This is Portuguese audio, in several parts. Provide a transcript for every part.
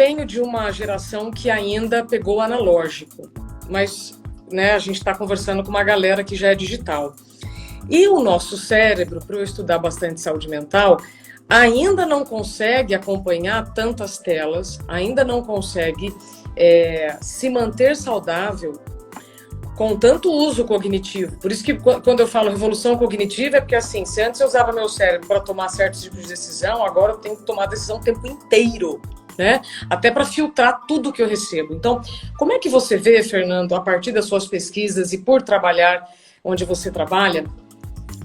venho de uma geração que ainda pegou o analógico, mas, né, a gente está conversando com uma galera que já é digital. E o nosso cérebro, para eu estudar bastante saúde mental, ainda não consegue acompanhar tantas telas, ainda não consegue se manter saudável com tanto uso cognitivo. Por isso que quando eu falo revolução cognitiva, é porque assim, se antes eu usava meu cérebro para tomar certos tipos de decisão, agora eu tenho que tomar decisão o tempo inteiro, né? Até para filtrar tudo que eu recebo. Então, como é que você vê, Fernando, a partir das suas pesquisas e por trabalhar onde você trabalha,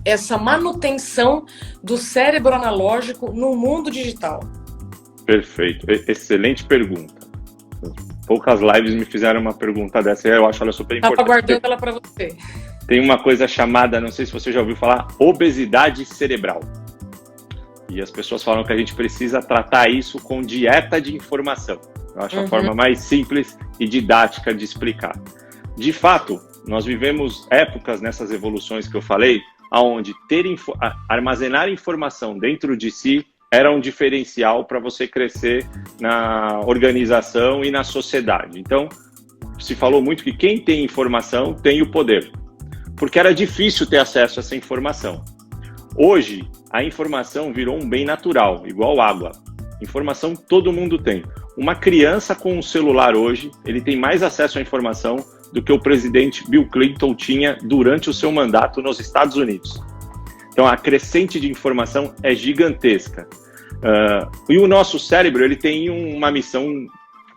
essa manutenção do cérebro analógico no mundo digital? Perfeito. Excelente pergunta. Poucas lives me fizeram uma pergunta dessa e eu acho ela super importante. Estava guardando ela para você. Tem uma coisa chamada, não sei se você já ouviu falar, obesidade cerebral. E as pessoas falam que a gente precisa tratar isso com dieta de informação. Eu acho a forma mais simples e didática de explicar. De fato, nós vivemos épocas nessas evoluções que eu falei, onde armazenar informação dentro de si era um diferencial para você crescer na organização e na sociedade. Então, se falou muito que quem tem informação tem o poder, porque era difícil ter acesso a essa informação. Hoje, a informação virou um bem natural, igual água. Informação todo mundo tem. Uma criança com um celular hoje, ele tem mais acesso à informação do que o presidente Bill Clinton tinha durante o seu mandato nos Estados Unidos. Então, a crescente de informação é gigantesca. E o nosso cérebro, ele tem uma missão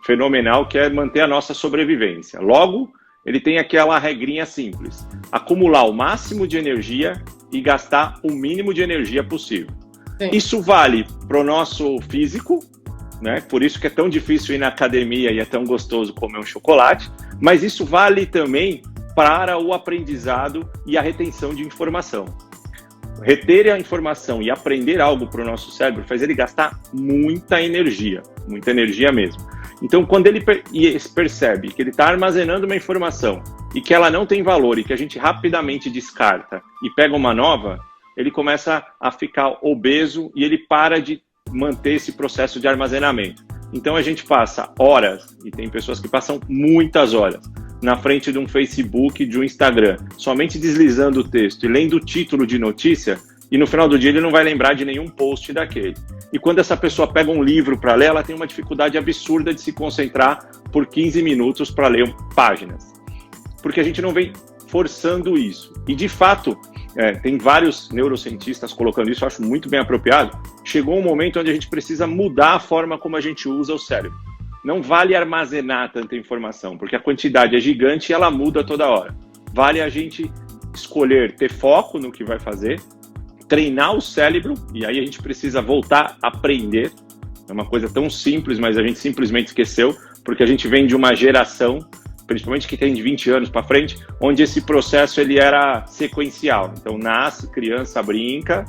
fenomenal, que é manter a nossa sobrevivência. Logo, ele tem aquela regrinha simples: acumular o máximo de energia e gastar o mínimo de energia possível. Sim. Isso vale para o nosso físico, né? Por isso que é tão difícil ir na academia e é tão gostoso comer um chocolate, mas isso vale também para o aprendizado e a retenção de informação. Reter a informação e aprender algo para o nosso cérebro faz ele gastar muita energia mesmo. Então, quando ele percebe que ele está armazenando uma informação e que ela não tem valor e que a gente rapidamente descarta e pega uma nova, ele começa a ficar obeso e ele para de manter esse processo de armazenamento. Então, a gente passa horas, e tem pessoas que passam muitas horas, na frente de um Facebook, de um Instagram, somente deslizando o texto e lendo o título de notícia, e no final do dia ele não vai lembrar de nenhum post daquele. E quando essa pessoa pega um livro para ler, ela tem uma dificuldade absurda de se concentrar por 15 minutos para ler páginas. Porque a gente não vem forçando isso. E, de fato, tem vários neurocientistas colocando isso, eu acho muito bem apropriado. Chegou um momento onde a gente precisa mudar a forma como a gente usa o cérebro. Não vale armazenar tanta informação, porque a quantidade é gigante e ela muda toda hora. Vale a gente escolher ter foco no que vai fazer, treinar o cérebro, e aí a gente precisa voltar a aprender. É uma coisa tão simples, mas a gente simplesmente esqueceu, porque a gente vem de uma geração, principalmente que tem de 20 anos para frente, onde esse processo ele era sequencial. Então, nasce, criança brinca,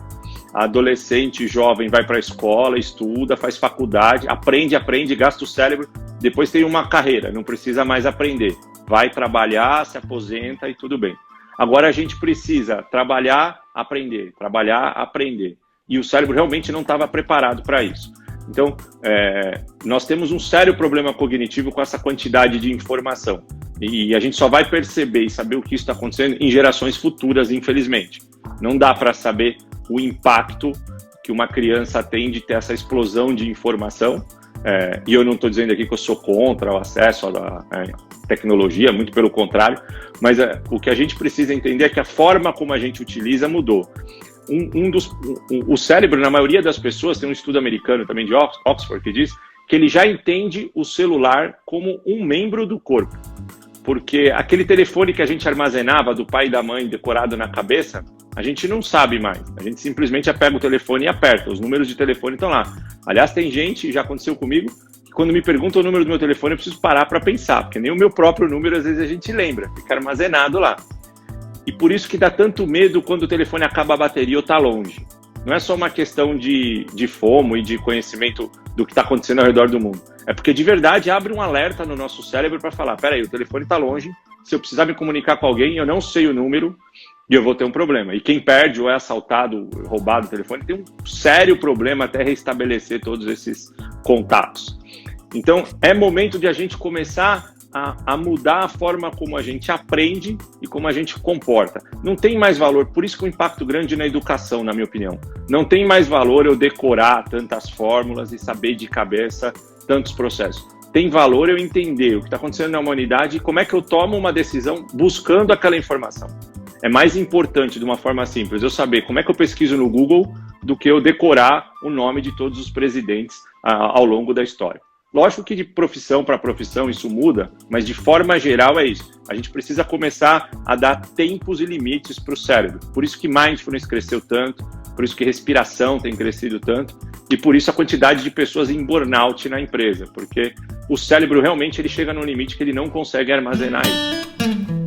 adolescente, jovem vai para a escola, estuda, faz faculdade, aprende, gasta o cérebro, depois tem uma carreira, não precisa mais aprender. Vai trabalhar, se aposenta e tudo bem. Agora a gente precisa trabalhar, aprender. E o cérebro realmente não estava preparado para isso. Então, nós temos um sério problema cognitivo com essa quantidade de informação. E a gente só vai perceber e saber o que está acontecendo em gerações futuras, infelizmente. Não dá para saber o impacto que uma criança tem de ter essa explosão de informação. E eu não estou dizendo aqui que eu sou contra o acesso à tecnologia, muito pelo contrário, mas o que a gente precisa entender é que a forma como a gente utiliza mudou. O cérebro, na maioria das pessoas, tem um estudo americano também de Oxford que diz que ele já entende o celular como um membro do corpo. Porque aquele telefone que a gente armazenava do pai e da mãe decorado na cabeça, a gente não sabe mais. A gente simplesmente pega o telefone e aperta. Os números de telefone estão lá. Aliás, tem gente, já aconteceu comigo, que quando me pergunta o número do meu telefone, eu preciso parar para pensar, porque nem o meu próprio número, às vezes, a gente lembra. Fica armazenado lá. E por isso que dá tanto medo quando o telefone acaba a bateria ou está longe. Não é só uma questão de FOMO e de conhecimento do que está acontecendo ao redor do mundo. É porque, de verdade, abre um alerta no nosso cérebro para falar: peraí, o telefone está longe, se eu precisar me comunicar com alguém, eu não sei o número e eu vou ter um problema. E quem perde ou é assaltado, roubado o telefone, tem um sério problema até restabelecer todos esses contatos. Então, é momento de a gente começar a mudar a forma como a gente aprende e como a gente comporta. Não tem mais valor, por isso que o impacto grande na educação, na minha opinião. Não tem mais valor eu decorar tantas fórmulas e saber de cabeça tantos processos. Tem valor eu entender o que está acontecendo na humanidade e como é que eu tomo uma decisão buscando aquela informação. É mais importante, de uma forma simples, eu saber como é que eu pesquiso no Google do que eu decorar o nome de todos os presidentes ao longo da história. Lógico que de profissão para profissão isso muda, mas de forma geral é isso. A gente precisa começar a dar tempos e limites para o cérebro. Por isso que Mindfulness cresceu tanto, por isso que respiração tem crescido tanto, e por isso a quantidade de pessoas em burnout na empresa, porque o cérebro realmente ele chega num limite que ele não consegue armazenar isso.